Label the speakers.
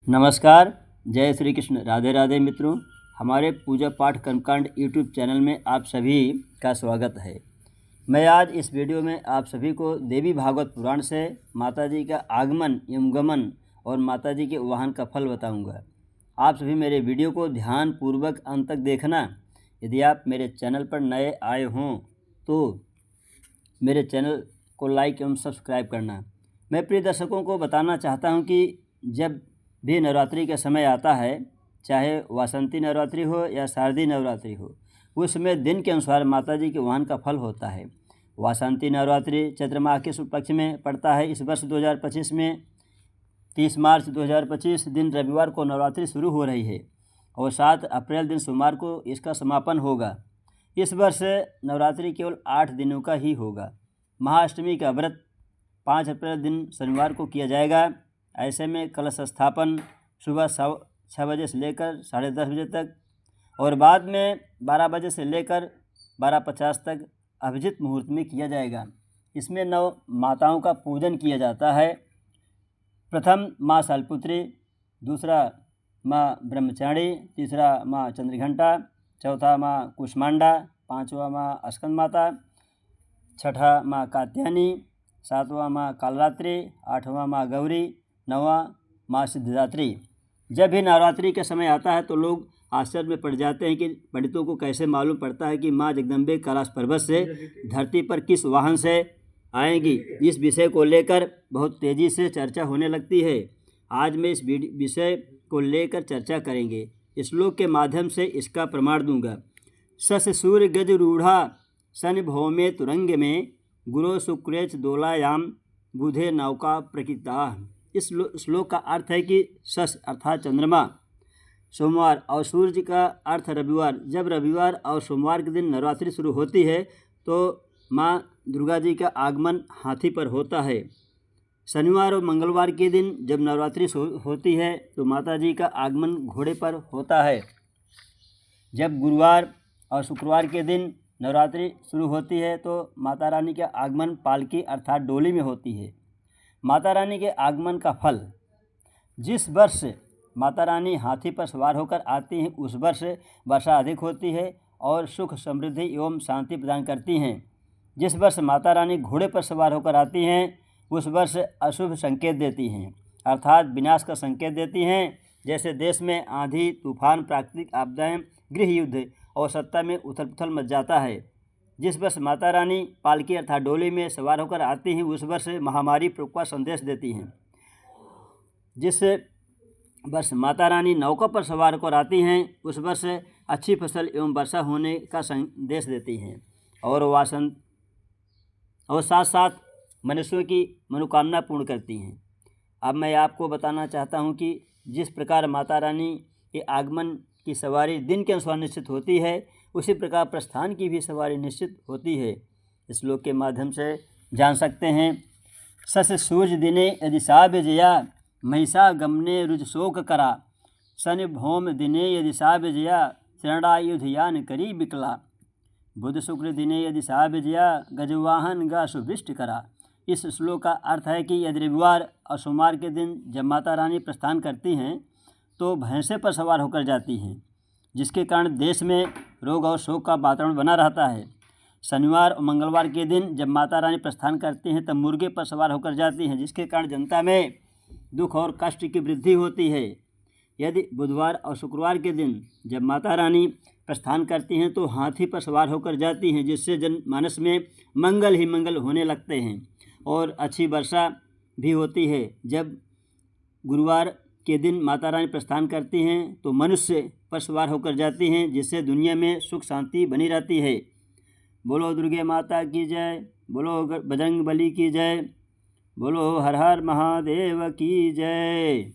Speaker 1: नमस्कार, जय श्री कृष्ण, राधे राधे मित्रों। हमारे पूजा पाठ कर्मकांड यूट्यूब चैनल में आप सभी का स्वागत है। मैं आज इस वीडियो में आप सभी को देवी भागवत पुराण से माताजी का आगमन एवं गमन और माताजी के वाहन का फल बताऊंगा। आप सभी मेरे वीडियो को ध्यान पूर्वक अंत तक देखना। यदि आप मेरे चैनल पर नए आए हों तो मेरे चैनल को लाइक एवं सब्सक्राइब करना। मैं प्रिय दर्शकों को बताना चाहता हूं कि जब भी नवरात्रि का समय आता है, चाहे वासंती नवरात्रि हो या शारदीय नवरात्रि हो, उस समय दिन के अनुसार माताजी के वाहन का फल होता है। वासंती नवरात्रि चैत्र माह के शुक्ल पक्ष में पड़ता है। इस वर्ष 2025 में 30 मार्च 2025 दिन रविवार को नवरात्रि शुरू हो रही है और 7 अप्रैल दिन सोमवार को इसका समापन होगा। इस वर्ष नवरात्रि केवल 8 दिनों का ही होगा। महाअष्टमी का व्रत 5 अप्रैल दिन शनिवार को किया जाएगा। ऐसे में कलश स्थापन सुबह 6 बजे से लेकर 10:30 बजे तक और बाद में 12 बजे से लेकर 12:50 तक अभिजित मुहूर्त में किया जाएगा। इसमें 9 माताओं का पूजन किया जाता है। प्रथम माँ शैलपुत्री, दूसरा माँ ब्रह्मचारिणी, तीसरा माँ चंद्रघंटा, चौथा माँ कुष्मांडा, पाँचवा माँ स्कंद माता, छठा माँ कात्यायनी, सातवां माँ कालरात्रि, आठवां माँ गौरी, नौवां माँ सिद्धिदात्री। जब भी नवरात्रि का समय आता है तो लोग आश्चर्य में पड़ जाते हैं कि पंडितों को कैसे मालूम पड़ता है कि माँ जगदम्बे कैलाश पर्वत से धरती पर किस वाहन से आएंगी। इस विषय को लेकर बहुत तेज़ी से चर्चा होने लगती है। आज मैं इस विषय को लेकर चर्चा करेंगे। श्लोक के माध्यम से इसका प्रमाण दूंगा। सस सूर्य गज रूढ़ा सन भौमे तुरंग में गुरो शुक्रेच दोलायाम बुधे नौका प्रकृता। इस श्लोक का अर्थ है कि सस अर्थात चंद्रमा, सोमवार और सूर्य का अर्थ रविवार। जब रविवार और सोमवार के दिन नवरात्रि शुरू होती है तो माँ दुर्गा जी का आगमन हाथी पर होता है। शनिवार और मंगलवार के दिन जब नवरात्रि होती है तो माता जी का आगमन घोड़े पर होता है। जब गुरुवार और शुक्रवार के दिन नवरात्रि शुरू होती है तो माता रानी का आगमन पालकी अर्थात डोली में होती है। माता रानी के आगमन का फल। जिस वर्ष माता रानी हाथी पर सवार होकर आती हैं उस वर्ष वर्षा अधिक होती है और सुख समृद्धि एवं शांति प्रदान करती हैं। जिस वर्ष माता रानी घोड़े पर सवार होकर आती हैं उस वर्ष अशुभ संकेत देती हैं अर्थात विनाश का संकेत देती हैं। जैसे देश में आंधी, तूफान, प्राकृतिक आपदाएं, गृह युद्ध और सत्ता में उथल पुथल मच जाता है। जिस वर्ष माता रानी पालकी अर्थात डोली में सवार होकर आती हैं उस वर्ष महामारी का संदेश देती हैं। जिस वर्ष माता रानी नौका पर सवार होकर आती हैं उस वर्ष अच्छी फसल एवं वर्षा होने का संदेश देती हैं और साथ साथ मनुष्यों की मनोकामना पूर्ण करती हैं। अब मैं आपको बताना चाहता हूं कि जिस प्रकार माता रानी के आगमन की सवारी दिन के अनुसार निश्चित होती है उसी प्रकार प्रस्थान की भी सवारी निश्चित होती है। इस श्लोक के माध्यम से जान सकते हैं। सस सूर्य दिने यदि सा विजया महिषा गमने रुज शोक करा शनि भौम दिने यदि सा विजया शरणायुधयान करी विकला बुध शुक्र दिने यदि सा विजया गजवाहन गा सुभिष्ट करा। इस श्लोक का अर्थ है कि यदि रविवार और सोमवार के दिन जब माता रानी प्रस्थान करती हैं तो भैंसे पर सवार होकर जाती हैं, जिसके कारण देश में रोग और शोक का वातावरण बना रहता है। शनिवार और मंगलवार के दिन जब माता रानी प्रस्थान करती हैं तब मुर्गे पर सवार होकर जाती हैं, जिसके कारण जनता में दुख और कष्ट की वृद्धि होती है। यदि बुधवार और शुक्रवार के दिन जब माता रानी प्रस्थान करती हैं तो हाथी पर सवार होकर जाती हैं, जिससे जनमानस में मंगल ही मंगल होने लगते हैं और अच्छी वर्षा भी होती है। जब गुरुवार के दिन माता रानी प्रस्थान करती हैं तो मनुष्य पर सवार होकर जाती हैं, जिससे दुनिया में सुख शांति बनी रहती है। बोलो दुर्गे माता की जय, बोलो बजरंग बली की जय, बोलो हर हर महादेव की जय।